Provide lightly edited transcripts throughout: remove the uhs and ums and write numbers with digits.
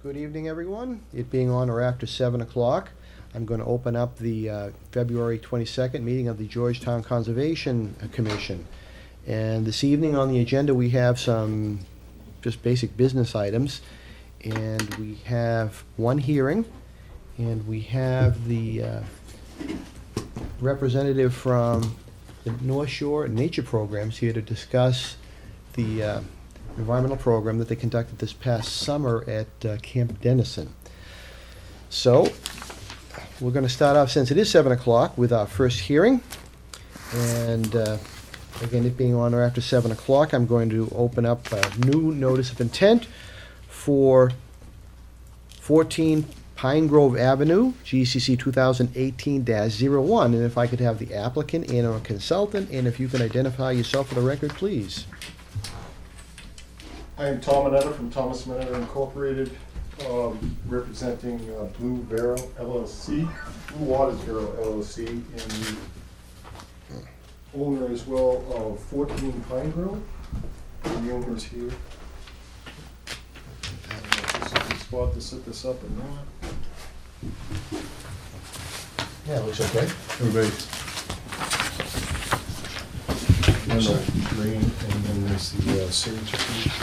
Good evening, everyone. It being on or after 7 o'clock, I'm going to open up the February 22nd meeting of the Georgetown Conservation Commission. And this evening on the agenda, we have some just basic business items. And we have one hearing, and we have the representative from the North Shore Nature Programs here to discuss the environmental program that they conducted this past summer at Camp Dennison. So, we're going to start off, since it is 7 o'clock, with our first hearing. And again, it being on or after 7 o'clock, I'm going to open up a new notice of intent for 14 Pine Grove Avenue, GCC 2018-01. And if I could have the applicant and or consultant, and if you can identify yourself for the record, please. I am Tom Mineta from Thomas Mineta Incorporated, representing Blue Barrel LLC, Blue Waters Barrel LLC, and the owner as well of 14 Pine Grove. And the owner is here. This is a good spot to set this up and run. Yeah, it looks okay. Everybody. And the green, and then there's the signature page.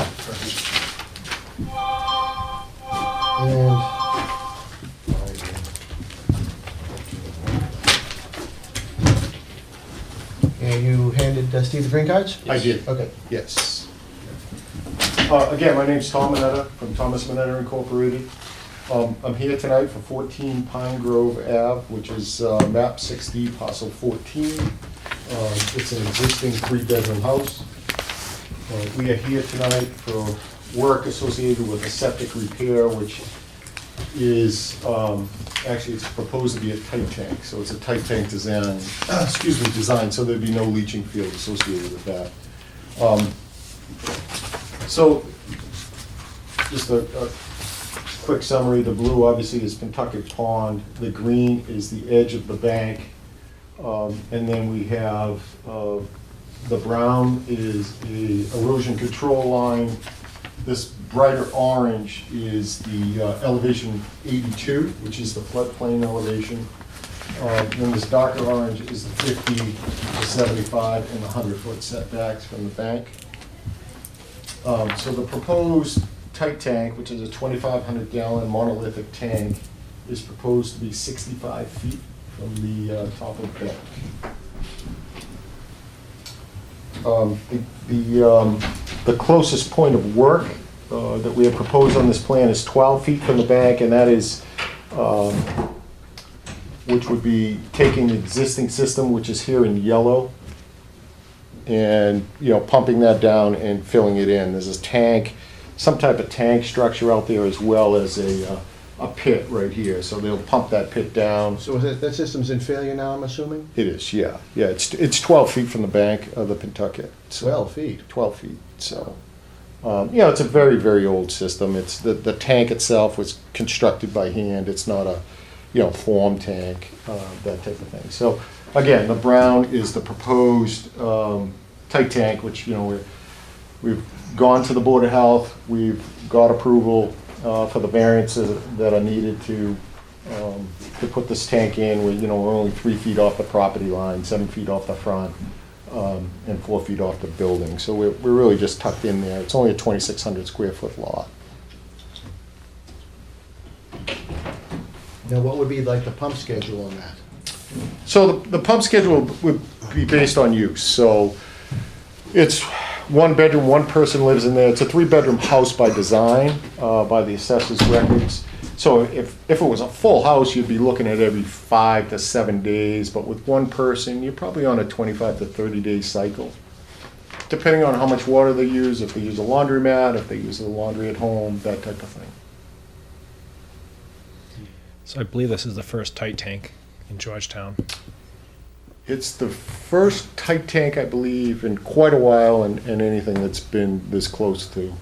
And you handed Steve the green cards? I did. Okay. Yes. Again, my name's Tom Mineta from Thomas Mineta Incorporated. I'm here tonight for 14 Pine Grove Ave, which is map 6D, parcel 14. It's an existing 3-bedroom house. We are here tonight for work associated with a septic repair, which is, actually it's proposed to be a tight tank. So it's a tight tank design, so there'd be no leaching field associated with that. So just a quick summary. The blue obviously is Pentucket Pond. The green is the edge of the bank. And then we have the brown is the erosion control line. This brighter orange is the elevation 82, which is the floodplain elevation. Then this darker orange is the 50, the 75, and the 100-foot setbacks from the bank. So the proposed tight tank, which is a 2,500-gallon monolithic tank, is proposed to be 65 feet from the top of the bank. The closest point of work that we have proposed on this plan is 12 feet from the bank, and that is, which would be taking the existing system, which is here in yellow, and pumping that down and filling it in. There's a tank, some type of tank structure out there, as well as a pit right here, so they'll pump that pit down. So that system's in failure now, I'm assuming? It is, yeah. Yeah, it's 12 feet from the bank of the Pentucket. So 12 feet? 12 feet, so. It's a very, very old system. It's the tank itself was constructed by hand. It's not a, form tank, that type of thing. So, again, the brown is the proposed tight tank, which, we've gone to the Board of Health. We've got approval for the variances that are needed to put this tank in. We're only 3 feet off the property line, 7 feet off the front, and 4 feet off the building. So we're really just tucked in there. It's only a 2,600 square foot lot. Now, what would be like the pump schedule on that? So the pump schedule would be based on use. So it's 1 bedroom, 1 person lives in there. It's a 3-bedroom house by design, by the assessor's records. So if it was a full house, you'd be looking at every 5 to 7 days, but with 1 person, you're probably on a 25 to 30-day cycle, depending on how much water they use, if they use a laundromat, if they use the laundry at home, that type of thing. So I believe this is the first tight tank in Georgetown. It's the first tight tank, I believe, in quite a while, and anything that's been this close to,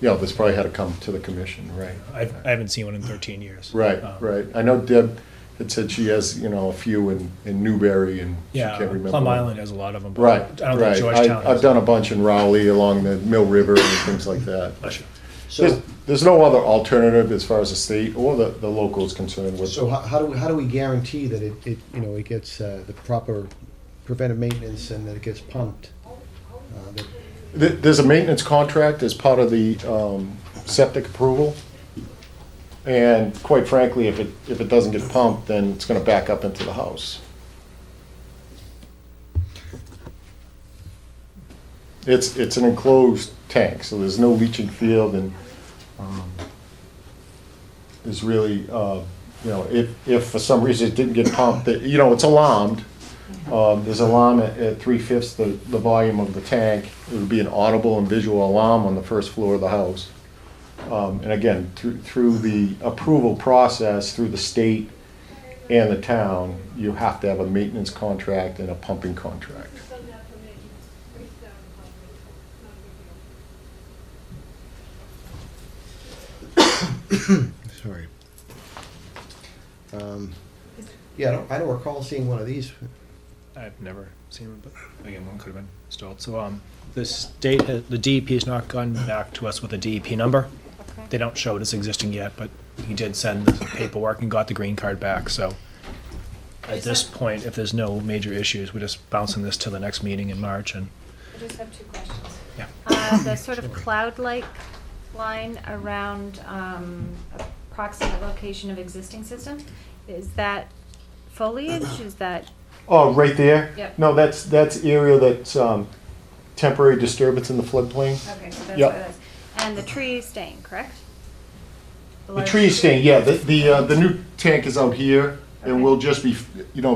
this probably had to come to the commission, right? I haven't seen one in 13 years. Right, right. I know Deb had said she has, a few in Newberry, and she Yeah, can't remember. Plum Island has a lot of them. But Right, I don't right. think Georgetown I've has done a them. bunch in Rowley along the Mill River and things like that. Bless you. So there's no other alternative as far as the state or the local is concerned with. So how do we guarantee that it it gets the proper preventive maintenance and that it gets pumped? There's a maintenance contract as part of the septic approval. And quite frankly, if it doesn't get pumped, then it's gonna back up into the house. It's an enclosed tank, so there's no leaching field, and there's really, if for some reason it didn't get pumped, it's alarmed. There's an alarm at 3/5 the volume of the tank. It would be an audible and visual alarm on the first floor of the house. And again, through the approval process, through the state and the town, you have to have a maintenance contract and a pumping contract. Sorry. Yeah, I don't recall seeing one of these. I've never seen one, but again, one could have been installed. So the state, the DEP has not gone back to us with a DEP number. Okay. They don't show it as existing yet, but he did send the paperwork and got the green card back, so at this point, if there's no major issues, we're just bouncing this to the next meeting in March, and I just have two questions. yeah. The sort of cloud-like line around approximate location of existing system, is that foliage? Is that, Oh, right there? Yep. No, that's area that's temporary disturbance in the floodplain. okay, so that's Yep. what it is. And the tree is staying, correct? The large tree's staying, yeah, the new tank is out here, and Okay. we'll just be,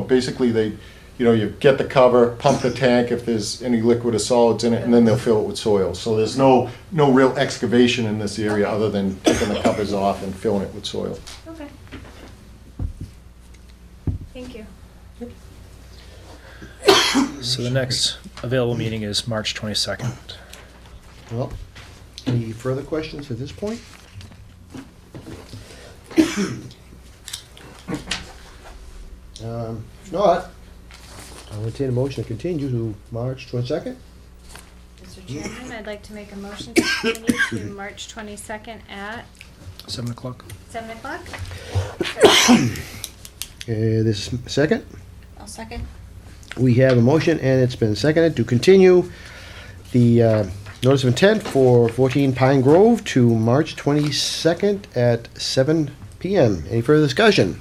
basically you get the cover, pump the tank if there's any liquid or solids in it, and then they'll fill it with soil. So there's no real excavation in this area other than taking the covers off and filling it with soil. Okay. Thank you. So the next available meeting is March 22nd. Well, any further questions at this point? If not, I'll entertain a motion to continue to March 22nd. Mr. Chairman, I'd like to make a motion to continue to March 22nd at 7 o'clock. 7 o'clock. This second, I'll second. we have a motion and it's been seconded to continue the notice of intent for 14 Pine Grove to March 22nd at 7 PM. Any further discussion?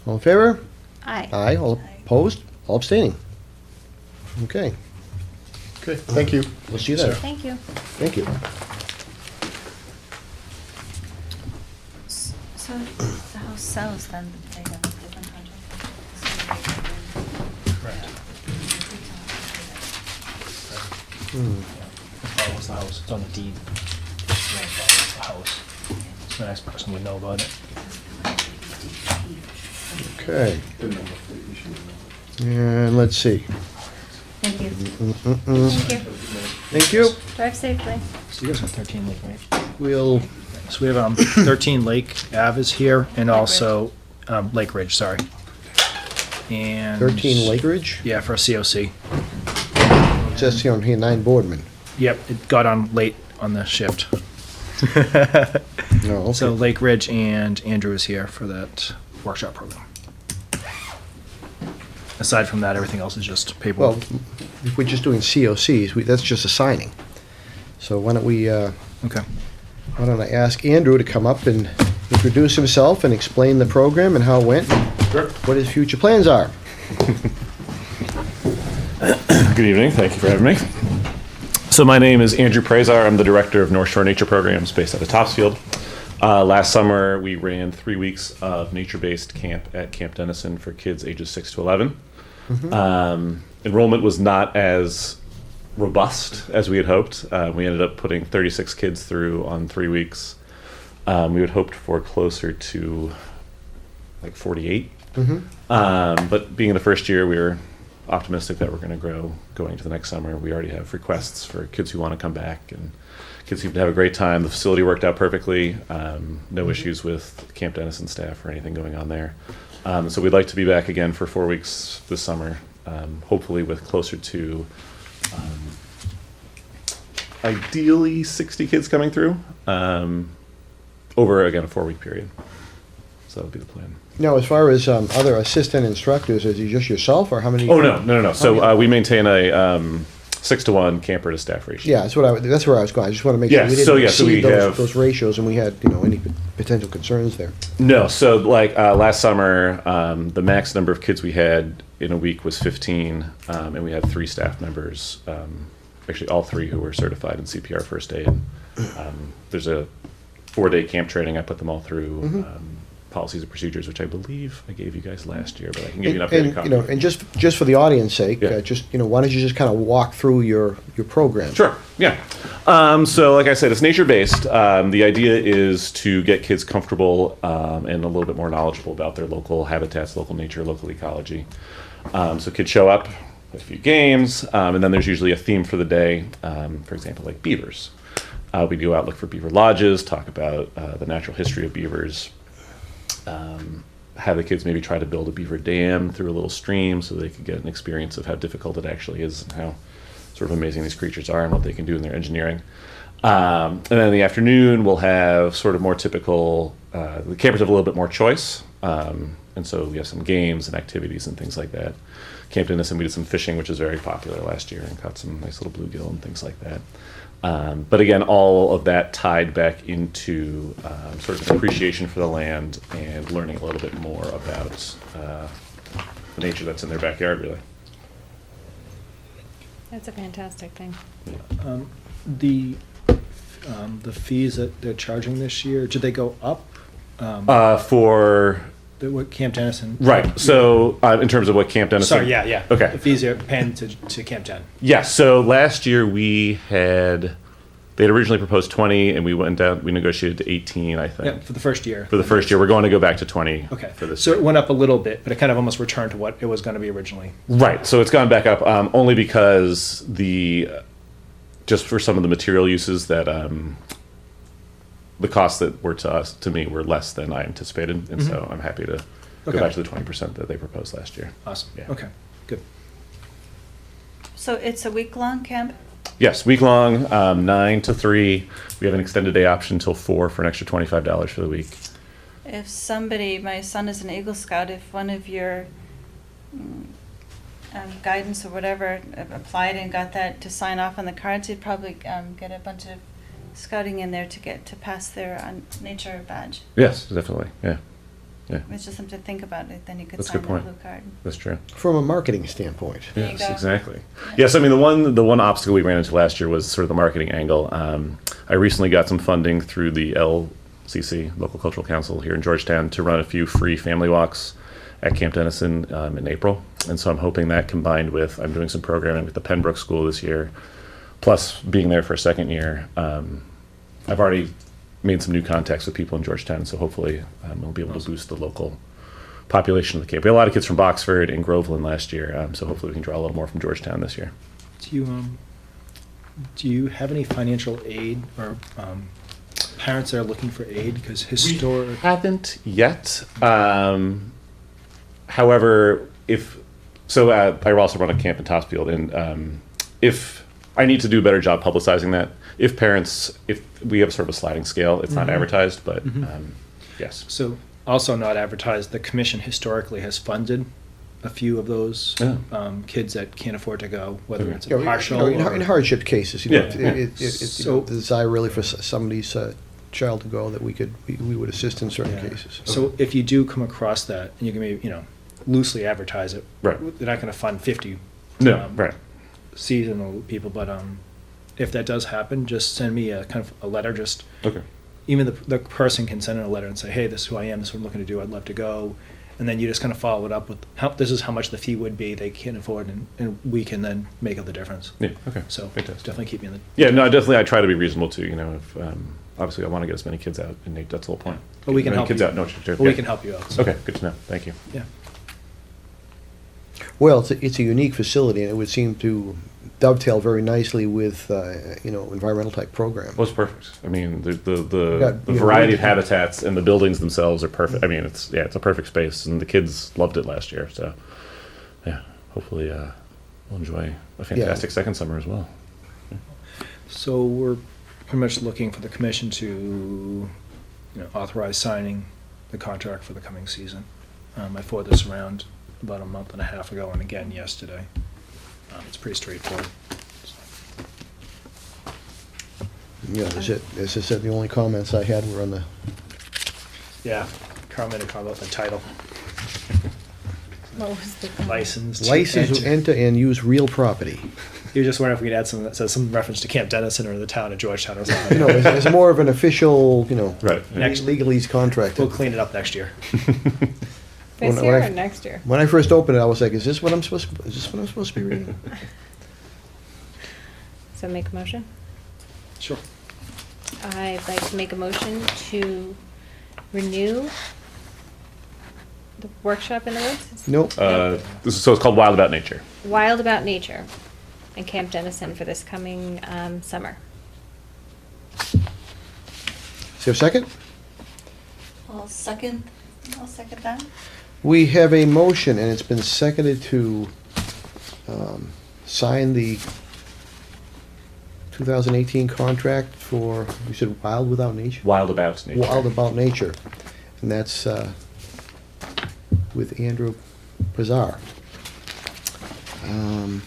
All in favor? Aye. Aye. All opposed? All abstaining? Okay, Okay, thank you. we'll see you there. Thank you. Thank you. So the house sells, then they have a different contract? Correct. Hmm. That was the house. It's on the deed. It's the house. So the next person would know about it. Okay. And let's see. Thank you. Mm-mm-mm. Thank you. Thank you. Drive safely. So you guys have 13 Lake, right? We'll, So we have 13 Lake Ave is here, and also Lake Ridge, sorry. And 13 Lake Ridge. Yeah, for a COC. It says here on here 9 Boardman. Yep, it got on late on the shift. No, So okay. Lake Ridge and Andrew is here for that workshop program. Aside from that, everything else is just paperwork. Well, if we're just doing COCs, that's just a signing. So why don't we, Okay. why don't I ask Andrew to come up and introduce himself and explain the program and how it went, and Sure. what his future plans are. Good evening. Thank you for having me. So my name is Andrew Prazar. I'm the director of North Shore Nature Programs based out of Topsfield. Last summer, we ran 3 weeks of nature-based camp at Camp Dennison for kids ages 6 to 11. Enrollment was not as robust as we had hoped. We ended up putting 36 kids through on 3 weeks. We had hoped for closer to like 48. But being in the first year, we were optimistic that we're going to grow going into the next summer. We already have requests for kids who want to come back, and kids seem to have a great time. The facility worked out perfectly. No issues with Camp Dennison staff or anything going on there. So we'd like to be back again for 4 weeks this summer, hopefully with closer to ideally 60 kids coming through. over, again, a 4-week period. So that would be the plan. Now, as far as other assistant instructors, is it just yourself, or how many? Oh, no. So we maintain a 6-to-1 camper to staff ratio. Yeah, that's where I was going. I just want to make Yeah, sure we so, didn't yeah, so we exceed have- those ratios, and we had, any potential concerns there. No, so like last summer, the max number of kids we had in a week was 15, and we had 3 staff members, actually all 3 who were certified in CPR first aid. There's a 4-day camp training. I put them all through policies and procedures, which I believe I gave you guys last year, but I can give you an updated copy. And just for the audience sake, Yeah. why don't you just kind of walk through your program? Sure. Yeah. So, like I said, it's nature-based. The idea is to get kids comfortable and a little bit more knowledgeable about their local habitats, local nature, local ecology. So kids show up, a few games, and then there's usually a theme for the day. For example, like beavers. We go out, look for beaver lodges, talk about the natural history of beavers. Have the kids maybe try to build a beaver dam through a little stream so they could get an experience of how difficult it actually is and how sort of amazing these creatures are and what they can do in their engineering. And then in the afternoon, we'll have sort of more typical, the campers have a little bit more choice. And so we have some games and activities and things like that. Camp Dennison, we did some fishing, which was very popular last year, and caught some nice little bluegill and things like that. But again, all of that tied back into sort of an appreciation for the land and learning a little bit more about the nature that's in their backyard, really. That's a fantastic thing. The fees that they're charging this year, did they go up? For What Camp Dennison? right, so in terms of what Camp Dennison. Sorry, yeah. Okay. The fees are paying to Camp Den. Yeah, so last year they had originally proposed 20, and we went down, we negotiated to 18, I think. Yeah, for the first year. For the first year, we're going to go back to 20 Okay. for this So year. it went up a little bit, but it kind of almost returned to what it was going to be originally. Right, so it's gone back up only because just for some of the material uses that the costs that were to me were less than I anticipated, and so I'm happy to go Okay. back to the 20% that they proposed last year. Awesome. Yeah. Okay, good. So it's a week-long camp? Yes, week long, 9 to 3. We have an extended day option till 4 for an extra $25 for the week. If somebody, my son is an Eagle Scout, if one of your guidance or whatever applied and got that to sign off on the cards, he'd probably get a bunch of scouting in there to pass their nature badge. Yes, definitely. Yeah, It's just something to think about. Then you could That's a sign good the point. blue card. that's true. From a marketing standpoint. There you Yes, go. exactly. Yes, I mean the one obstacle we ran into last year was sort of the marketing angle. I recently got some funding through the LCC, Local Cultural Council here in Georgetown, to run a few free family walks at Camp Dennison in April, and so I'm hoping that combined with I'm doing some programming with the Pembroke School this year, plus being there for a second year. I've already made some new contacts with people in Georgetown, so hopefully we'll be able to boost the local population of the camp. We had a lot of kids from Boxford and Groveland last year, so hopefully we can draw a little more from Georgetown this year. Do you have any financial aid or parents that are looking for aid? Because historic. Haven't yet. However, I also run a camp in Topsfield, and if I need to do a better job publicizing that, if we have sort of a sliding scale, it's not advertised, but yes. So also not advertised, the commission historically has funded a few of those Oh. kids that can't afford to go, whether Okay. it's You a know, partial in or. hardship cases, Yeah. So- the desire really for somebody's child to go, that we would assist in certain Yeah. cases. So if you do come across that, and you can maybe, loosely advertise it. Right. They're not gonna fund 50. No, right. Seasonal people, but if that does happen, just send me a kind of a letter, just, Okay. even the person can send in a letter and say, hey, this is who I am, this is what I'm looking to do, I'd love to go. And then you just kind of follow it up with, this is how much the fee would be, they can't afford, and we can then make up the difference. Yeah. Okay. So Fantastic. definitely keep me in the. Yeah. No, definitely. I try to be reasonable too. If obviously I want to get as many kids out, and that's the whole point. But we Get can as many help kids you. out. No, But we can help you out. so. Okay. Good to know. Thank you. Yeah. Well, it's a unique facility, and it would seem to dovetail very nicely with, environmental type program. Well, it's perfect. I mean, the got- variety of habitats and the buildings themselves are perfect. I mean, it's a perfect space, and the kids loved it last year. So, yeah, hopefully we'll enjoy a fantastic second summer as well. So we're pretty much looking for the commission to authorize signing the contract for the coming season. I forwarded this around about a month and a half ago and again yesterday. It's pretty straightforward. Yeah, as I said, the only comments I had were on the, Yeah, Carl made a comment about the title. What was the comment? License. to license to enter and use real property. You were just wondering if we could add something that says some reference to Camp Dennison or the town of Georgetown or something. You know, as more of an official, Right. legalese contract. We'll clean it up next year. When This I- year or next year? When I first opened it, I was like, is this what I'm supposed to be reading? So make a motion? Sure. I'd like to make a motion to renew the workshop in the woods? It's Nope. So it's called Wild About Nature. Wild About Nature in Camp Dennison for this coming summer. Is there a second? I'll second that. We have a motion, and it's been seconded to sign the 2018 contract for, you said Wild Without Nature? Wild About Nature. Wild About Nature. And that's with Andrew Pizarro. And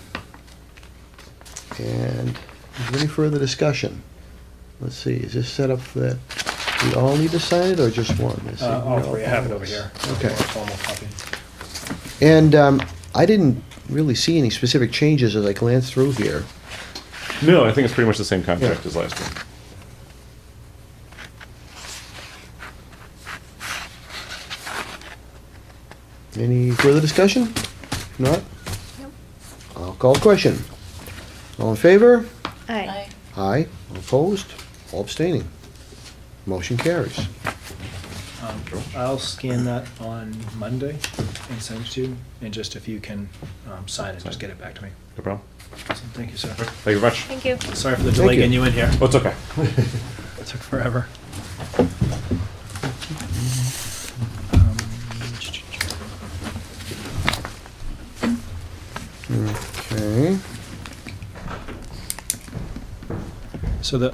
is there any further discussion? Let's see, is this set up that we all need to sign it, or just one? Let's see. All three, I have it over here. Okay. More formal copy. And I didn't really see any specific changes as I glanced through here. No, I think it's pretty much the same contract Yeah. as last year. Any further discussion? If not, Nope. I'll call a question. All in favor? Aye. Aye. All opposed? All abstaining. Motion carries. I'll scan that on Monday and send it to you, and just if you can sign it, just get it back to me. No problem. Awesome. Thank you, sir. Thank you very much. Thank you. Sorry for the Thank delay you. getting you in here. Oh, it's okay. It took forever. Okay. So the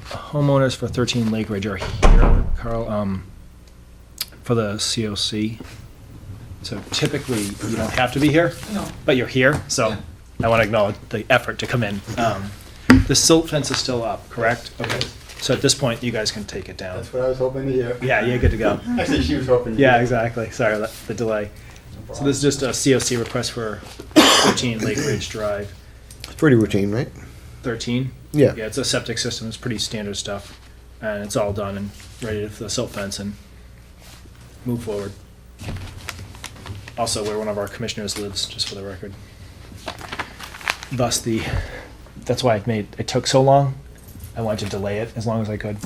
homeowners for 13 Lake Ridge are here, Carl, for the COC. So typically, you don't have to be here, but you're here, so I want to acknowledge the effort to come in. The silt fence is still up, correct? Okay. So at this point, you guys can take it down. That's what I was hoping to hear. Yeah, you're good to go. Actually, she was hoping to Yeah, hear. exactly. Sorry, the delay. So this is just a COC request for 13 Lake Ridge Drive. It's pretty routine, right? 13? Yeah. Yeah, it's a septic system. It's pretty standard stuff. And it's all done and ready for the silt fence and move forward. Also, where one of our commissioners lives, just for the record. Thus that's why it took so long. I wanted to delay it as long as I could.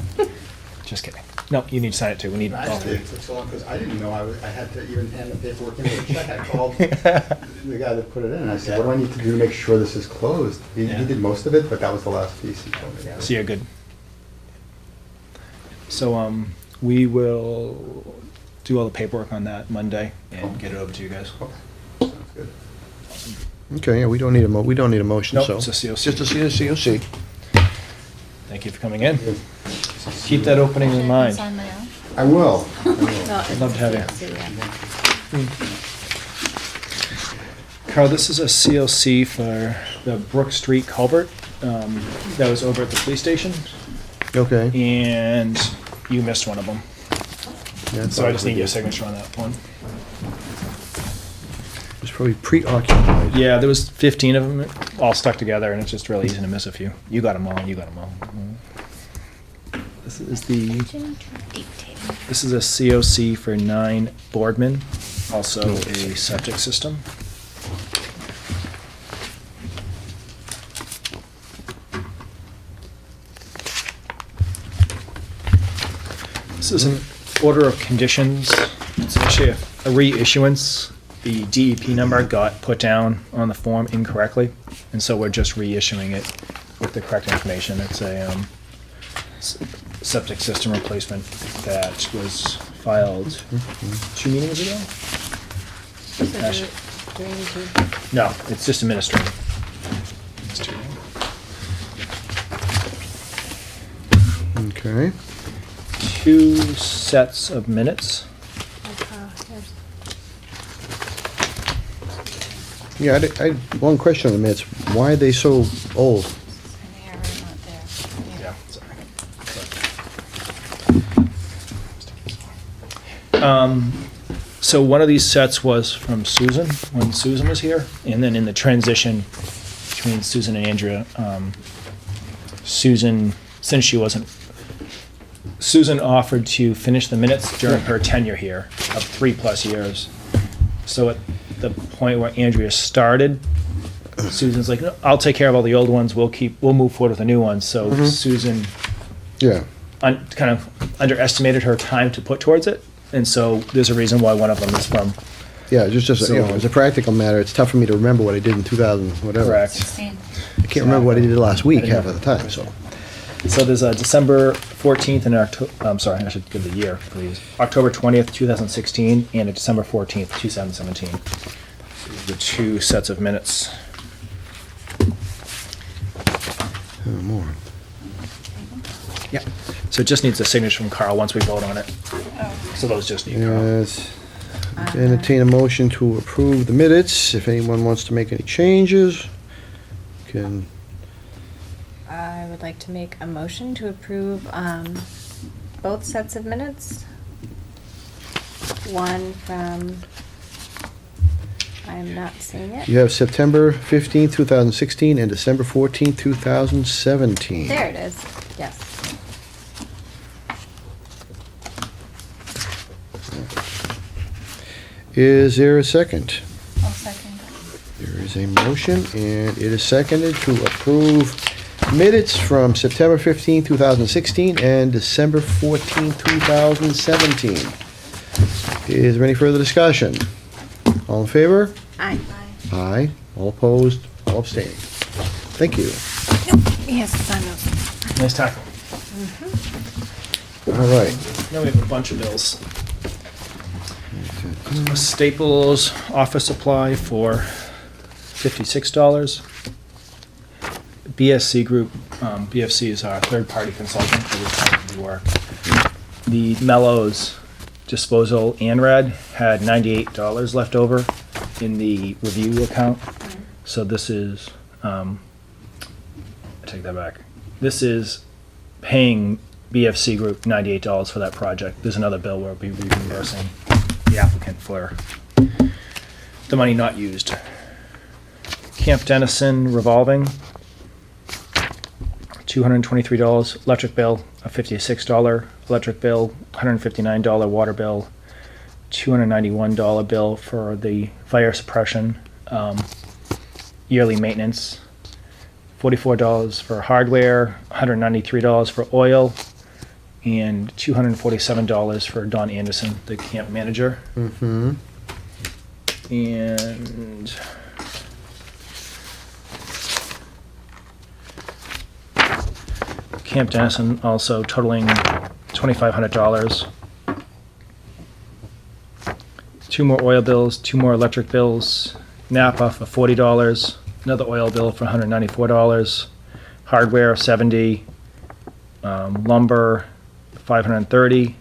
Just kidding. No, you need to sign it too. We need all Actually, three. it took so long because I didn't know I had to even hand the paperwork in for a check. I called the guy that put it in, and I said, what do I need to do to make sure this is closed? He Yeah. did most of it, but that was the last piece he told me. So you're good. So we will do all the paperwork on that Monday and get it over to you guys. Sounds good. Okay, yeah, we don't need a motion, Nope, so. it's a COC. Just a COC. Thank you for coming in. Keep that opening in mind. Sign my own. I will. I'd love to have you. you. Carl, this is a COC for the Brook Street culvert that was over at the police station, Okay. and you missed one of them. Yeah, So I just need your signature on that one. It was probably preoccupied. Yeah, there was 15 of them, all stuck together, and it's just really easy to miss a few. You got them all, you got them all. This is This is a COC for 9 Boardman, also a septic system. This is an order of conditions. It's actually a reissuance. The DEP number got put down on the form incorrectly, and so we're just reissuing it with the correct information. It's a septic system replacement that was filed 2 meetings ago? Ash- No, it's just administrative. It's too long. Okay. two sets of minutes. Yeah, one question on the minutes. Why are they so old? And they are not there. Yeah, sorry. So one of these sets was from Susan, when Susan was here, and then in the transition between Susan and Andrea, Susan, since she wasn't, Susan offered to finish the minutes during her tenure here of 3+ years. So at the point where Andrea started, Susan's like, "No, I'll take care of all the old ones, we'll move forward with the new ones." So Susan Yeah. kind of underestimated her time to put towards it, and so there's a reason why one of them is from. Yeah, just as So- as a practical matter, it's tough for me to remember what I did in 2000, whatever. Correct. 16. I can't remember what I did last week I didn't half know. of the time, so. So there's a December 14th and I'm sorry, I should give the year, please. October 20th, 2016, and a December 14th, 2017. The two sets of minutes. More. Yeah. So it just needs a signature from Carl once we vote on it. Oh. So those just need Carl. Yes. Entertain a motion to approve the minutes. If anyone wants to make any changes, can, I would like to make a motion to approve both sets of minutes. One from, I'm not seeing it. you have September 15th, 2016, and December 14th, 2017. There it is, yes. Is there a second? I'll second. There is a motion, and it is seconded to approve minutes from September 15th, 2016, and December 14th, 2017. Is there any further discussion? All in favor? Aye. Aye. All opposed? All abstaining. Thank you. Yes, sign those. Nice tackle. All right. Now we have a bunch of bills. Staples office supply for $56. BSC Group, BFC is our third-party consultant for this type of work. The Mellows disposal ANRAD had $98 left over in the review account. So this is, I take that back. This is paying BFC Group $98 for that project. There's another bill where we'll be reimbursing the applicant for the money not used. Camp Dennison revolving, $223. Electric bill, a $56 electric bill, $159 water bill, $291 bill for the fire suppression, yearly maintenance, $44 for hardware, $193 for oil, and $247 for Don Anderson, the camp manager. Mm-hmm. And Camp Dennison also totaling $2,500. Two more oil bills, two more electric bills, Napa for $40, another oil bill for $194, hardware $70, lumber $530,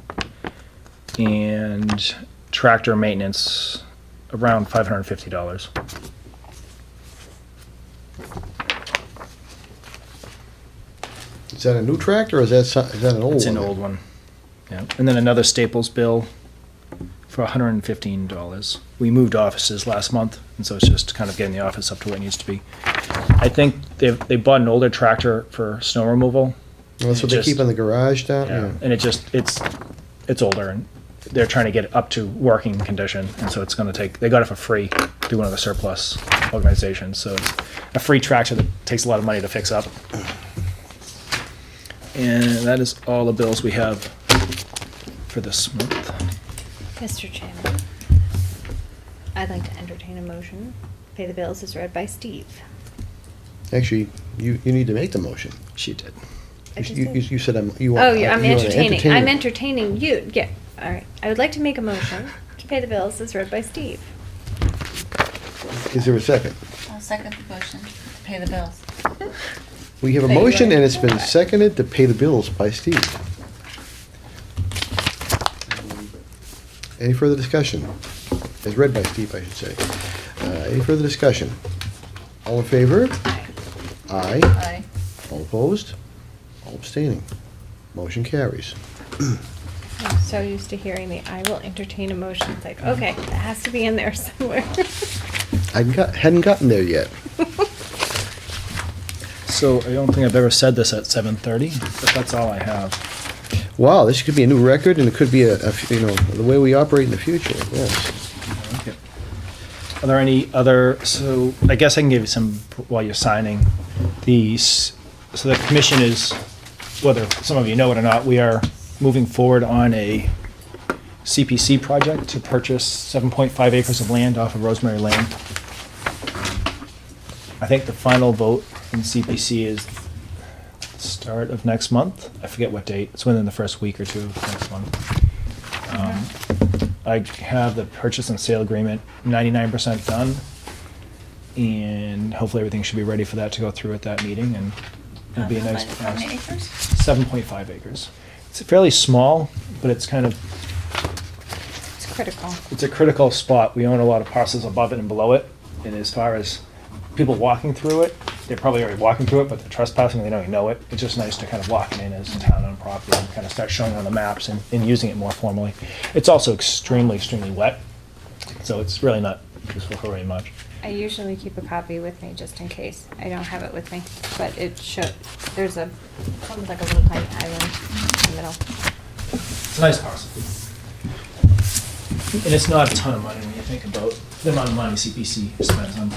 and tractor maintenance around $550. Is that a new tractor, or is that an old one? It's an old one. Yeah. And then another Staples bill for $115. We moved offices last month, and so it's just kind of getting the office up to where it needs to be. I think they bought an older tractor for snow removal. Well, that's what they Just- keep in the garage down? Yeah. And it's older, and they're trying to get it up to working condition, and so it's gonna take, they got it for free through one of the surplus organizations, so it's a free tractor that takes a lot of money to fix up. And that is all the bills we have for this month. Mr. Chairman, I'd like to entertain a motion. Pay the bills as read by Steve. Actually, you need to make the motion. She did. I just You did. you said you want. Oh, yeah, I'm you wanna entertaining. entertain I'm it. entertaining you. Yeah, all right. I would like to make a motion to pay the bills as read by Steve. Is there a second? I'll second the motion to pay the bills. We have a Thank you. motion, and it's been seconded to pay the bills by Steve. Any further discussion? As read by Steve, I should say. Any further discussion? All in favor? Aye. Aye. All opposed? All abstaining. Motion carries. I'm so used to hearing the "I will entertain a motion." It's like, okay, that has to be in there somewhere. Hadn't gotten there yet. So I don't think I've ever said this at 7:30, but that's all I have. Wow, this could be a new record, and it could be the way we operate in the future, yes. Okay. Are there any other, so I guess I can give you some, while you're signing, so the commission is, whether some of you know it or not, we are moving forward on a CPC project to purchase 7.5 acres of land off of Rosemary Lane. I think the final vote in CPC is start of next month. I forget what date. It's within the first week or two of next month. I have the purchase and sale agreement 99% done, and hopefully everything should be ready for that to go through at that meeting, and it'll be a nice. How many acres? 7.5 acres. It's fairly small, but it's kind of, It's critical. it's a critical spot. We own a lot of parcels above it and below it, and as far as people walking through it, they're probably already walking through it, but they're trespassing, they don't even know it. It's just nice to kind of walk it in as a town-owned property and kind of start showing on the maps and using it more formally. It's also extremely, extremely wet, so it's really not useful for very much. I usually keep a copy with me just in case. I don't have it with me, but there's almost like a little tiny island in the middle. It's a nice parcel. And it's not a ton of money when you think about the amount of money CPC spends on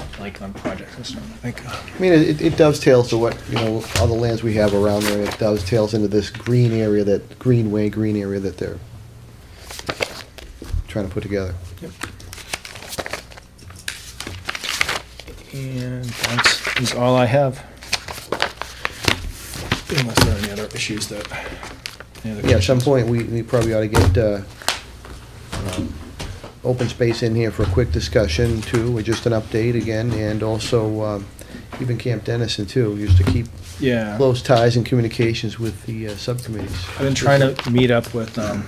projects and stuff. I think, I mean, it dovetails to what, all the lands we have around there. It dovetails into this green area, that green area that they're trying to put together. Yep. And that is all I have. Unless there are any other issues that. any other Yeah, at some questions? point, we probably ought to get open space in here for a quick discussion, too, with just an update again, and also even Camp Dennison, too, just to keep Yeah. close ties and communications with the subcommittees. I've been trying to meet up with the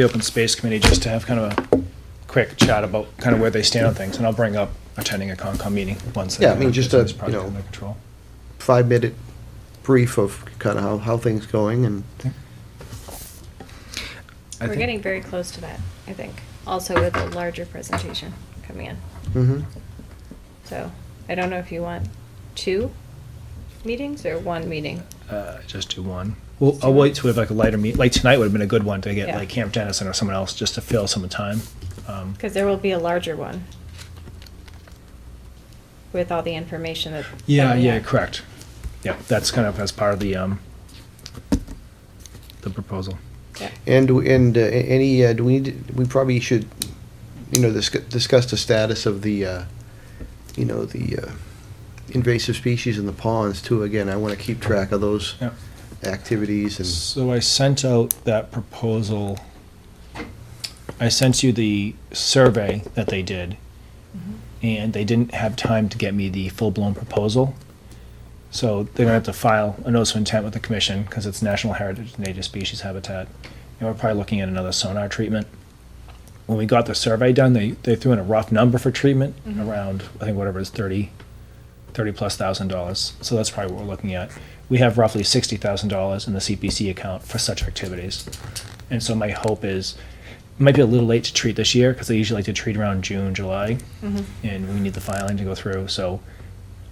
Open Space Committee just to have kind of a quick chat about kind of where they stand on things, and I'll bring up attending a Concom meeting once. Yeah, I mean, just a, this project under control. 5-minute brief of kind of how things going, and I We're think- getting very close to that, I think. Also with a larger presentation coming in. mhm. So I don't know if you want 2 meetings or 1 meeting. Just do one. Well, I'll wait to have like a lighter meet. Like tonight would have been a good one to get Yeah. like Camp Dennison or someone else just to fill some time. Because there will be a larger one with all the information that. Yeah, that we yeah, have. correct. Yeah, that's kind of as part of the proposal. Yeah. And do we probably should, discuss the status of the invasive species in the ponds too. Again, I want to keep track of those Yeah. activities and. So I sent out that proposal. I sent you the survey that they did, and they didn't have time to get me the full-blown proposal. So they're gonna have to file a notice of intent with the commission, because it's National Heritage Native Species Habitat. And we're probably looking at another sonar treatment. When we got the survey done, they threw in a rough number for treatment, around, I think whatever it is, $30,000+. So that's probably what we're looking at. We have roughly $60,000 in the CPC account for such activities. And so my hope is, it might be a little late to treat this year, because they usually like to treat around June, July. And we need the filing to go through, so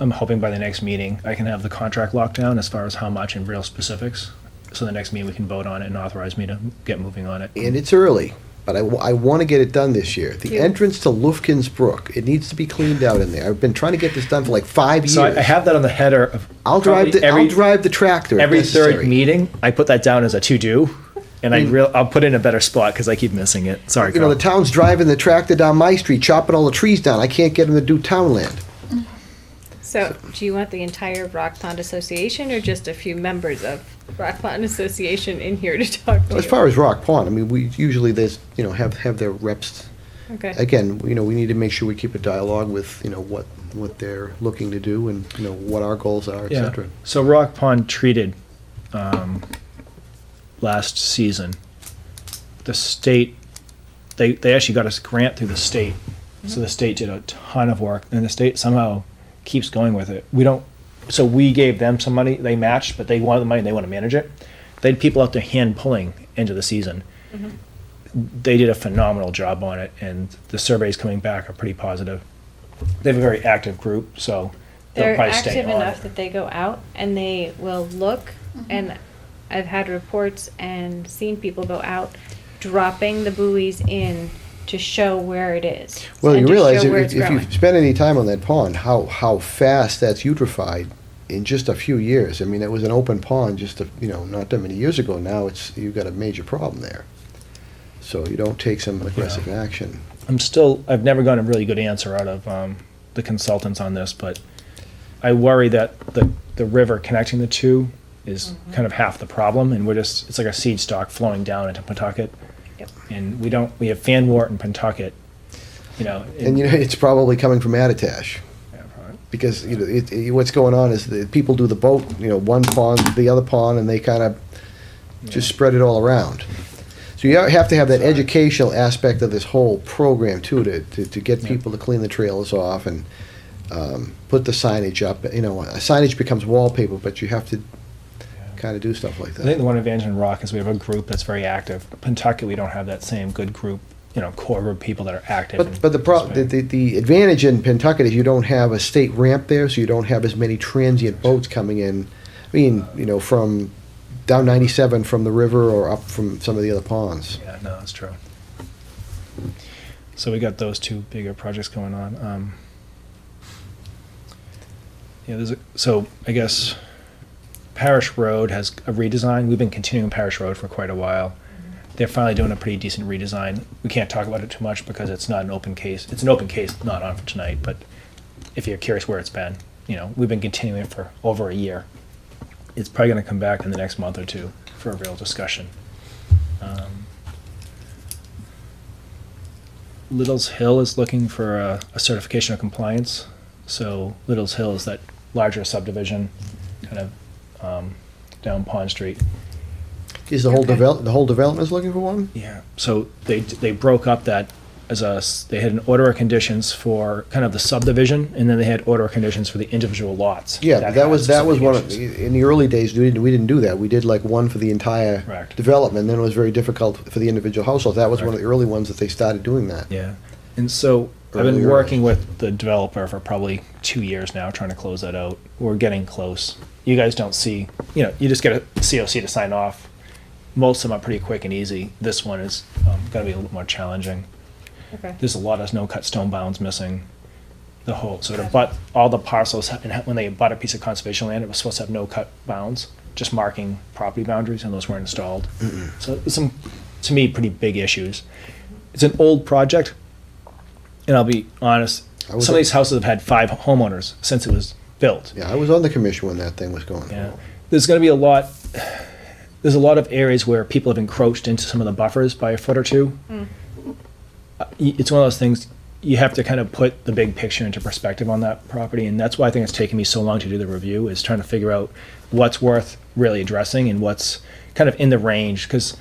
I'm hoping by the next meeting, I can have the contract locked down as far as how much and real specifics. So the next meeting, we can vote on it and authorize me to get moving on it. And it's early, but I want to get it done this year. The Yeah. entrance to Lufkin's Brook, it needs to be cleaned out in there. I've been trying to get this done for like 5 years. So I have that on the header of. I'll drive the tractor if Every necessary. third meeting, I put that down as a to-do, and I'll put it in a better spot, because I keep missing it. Sorry, The Carl. town's driving the tractor down my street, chopping all the trees down. I can't get them to do town land. So do you want the entire Rock Pond Association or just a few members of Rock Pond Association in here to talk to you? As far as Rock Pond, I mean, we usually have their reps. Okay. Again, we need to make sure we keep a dialogue with, what they're looking to do and, what our goals are, et Yeah. cetera. So Rock Pond treated last season. The state they actually got us a grant through the state. So the state did a ton of work, and the state somehow keeps going with it. So we gave them some money, they matched, but they wanted the money, and they want to manage it. They had people out there hand pulling into the season. They did a phenomenal job on it, and the surveys coming back are pretty positive. They have a very active group, so they'll They're probably stay active on enough it. that they go out and they will look, and I've had reports and seen people go out dropping the buoys in to show where it is. Well, and you to realize show where if it's you growing. spend any time on that pond, how fast that's eutrophied in just a few years. I mean, it was an open pond just, not that many years ago. Now you've got a major problem there. So you don't take some aggressive action. I've never gotten a really good answer out of the consultants on this, but I worry that the river connecting the two is kind of half the problem, and it's like a seed stock flowing down into Pentucket. Yep. And we have fanwort in Pentucket, And it's probably coming from Attitash. yeah, probably. Because what's going on is that people do the boat, one pond, the other pond, and they kind of just spread it all around. So you have to have that educational aspect of this whole program too, to get people to clean the trailers off and put the signage up. Signage becomes wallpaper, but you have to kind of do stuff like I think that. the one advantage in Rock is we have a group that's very active. Pentucket, we don't have that same good group, core group of people that are active. and But participate. the advantage in Pentucket is you don't have a state ramp there, so you don't have as many transient boats coming in. I mean, from down 97 from the river or up from some of the other ponds. Yeah, no, that's true. So we got those two bigger projects going on. So I guess Parish Road has a redesign. We've been continuing Parish Road for quite a while. They're finally doing a pretty decent redesign. We can't talk about it too much because it's not an open case. It's an open case, not on for tonight, but if you're curious where it's been, we've been continuing it for over a year. It's probably going to come back in the next month or two for a real discussion. Little's Hill is looking for a certification of compliance. So Little's Hill is that larger subdivision, kind of down Pond Street. Is the whole development's looking for one? Yeah. So they broke up that they had an order of conditions for kind of the subdivision, and then they had order of conditions for the individual lots. Yeah, but that was had some one issues. in the early days. We didn't do that. We did like one for the entire Correct. development. Then it was very difficult for the individual households. That was one of the early ones that they started doing that. Yeah. And so I've been Earlier. working with the developer for probably 2 years now, trying to close that out. We're getting close. You guys don't see, you just get a COC to sign off. Most of them are pretty quick and easy. This one is going to be a little more challenging. Okay. There's a lot of no-cut stone bounds missing. The whole, so to abut all the parcels, and when they abut a piece of conservation land, it was supposed to have no-cut bounds, just marking property boundaries, and those weren't installed. So there's some, to me, pretty big issues. It's an old project, and I'll be honest, I was some a- of these houses have had 5 homeowners since it was built. Yeah, I was on the commission when that thing was going. Yeah, there's going to be there's a lot of areas where people have encroached into some of the buffers by a foot or two. It's one of those things, you have to kind of put the big picture into perspective on that property, and that's why I think it's taken me so long to do the review, is trying to figure out what's worth really addressing and what's kind of in the range, because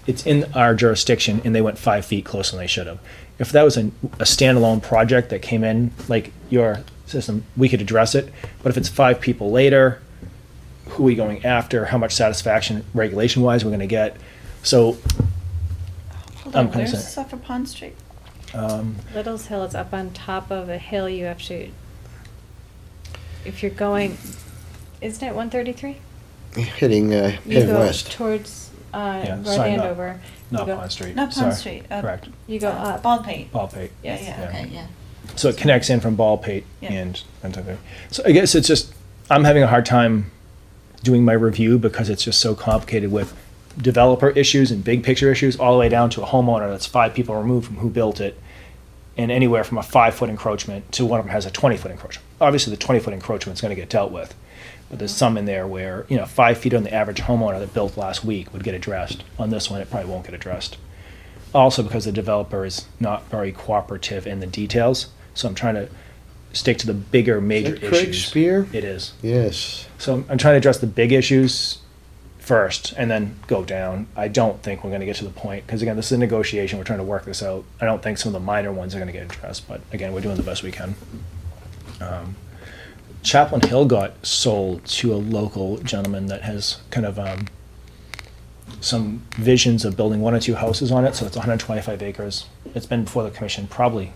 it's in our jurisdiction and they went 5 feet closer than they should have. If that was a standalone project that came in, like your system, we could address it, but if it's 5 people later, who are we going after, how much satisfaction regulation-wise we're going to get, so Hold I'm on, kinda where's saying- this off of Pond Street? Little's Hill is up on top of a hill. You have to, if you're going, isn't it 133? Heading You heading go west. towards North sorry, Andover. not You go- Pond Street. Not Pond Sorry. Street. Correct. You go up. Baldpate. Baldpate. Yeah, Yes. yeah, Yeah. okay, yeah. So it connects in from Baldpate Yeah. and Pentucket. So I guess it's just, I'm having a hard time doing my review because it's just so complicated with developer issues and big picture issues, all the way down to a homeowner that's 5 people removed from who built it, and anywhere from a 5-foot encroachment to one of them has a 20-foot encroachment. Obviously, the 20-foot encroachment is going to get dealt with, but there's some in there where 5 feet on the average homeowner that built last week would get addressed. On this one, it probably won't get addressed. Also, because the developer is not very cooperative in the details, so I'm trying to stick to the bigger major that Craig issues. Spear? It is. Yes. So I'm trying to address the big issues first and then go down. I don't think we're going to get to the point, because again, this is a negotiation. We're trying to work this out. I don't think some of the minor ones are going to get addressed, but again, we're doing the best we can. Chaplain Hill got sold to a local gentleman that has kind of some visions of building 1 or 2 houses on it, so it's 125 acres. It's been before the commission probably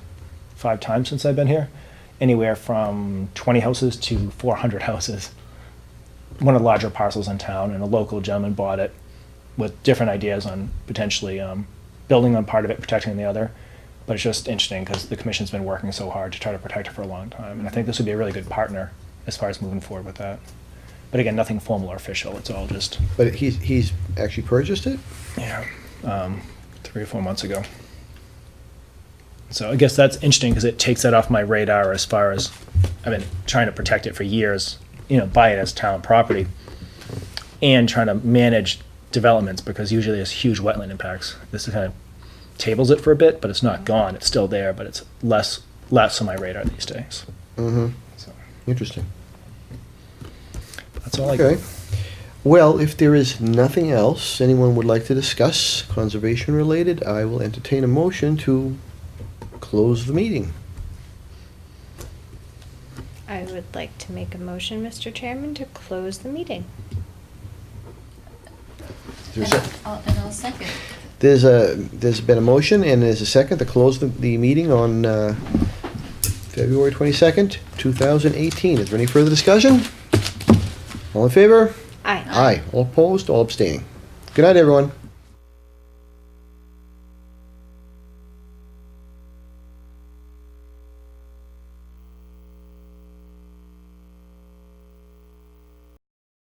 5 times since I've been here, anywhere from 20 houses to 400 houses. One of the larger parcels in town, and a local gentleman bought it with different ideas on potentially building on part of it, protecting the other. But it's just interesting because the commission's been working so hard to try to protect it for a long time, and I think this would be a really good partner as far as moving forward with that. But again, nothing formal or official. It's all just But he's actually purchased it? 3 or 4 months ago. So I guess that's interesting because it takes that off my radar as far as I've been trying to protect it for years, buy it as town property and trying to manage developments, because usually there's huge wetland impacts. This kind of tables it for a bit, but it's not gone. It's still there, but it's less on my radar these days. Mm-hmm. So Interesting. that's all I Okay. got. Well, if there is nothing else anyone would like to discuss conservation related, I will entertain a motion to close the meeting. I would like to make a motion, Mr. Chairman, to close the meeting. Is there a sec- And I'll second. There's been a motion and there's a second to close the meeting on February 22nd, 2018. Is there any further discussion? All in favor? Aye. Aye. All opposed, all abstaining. Good night, everyone.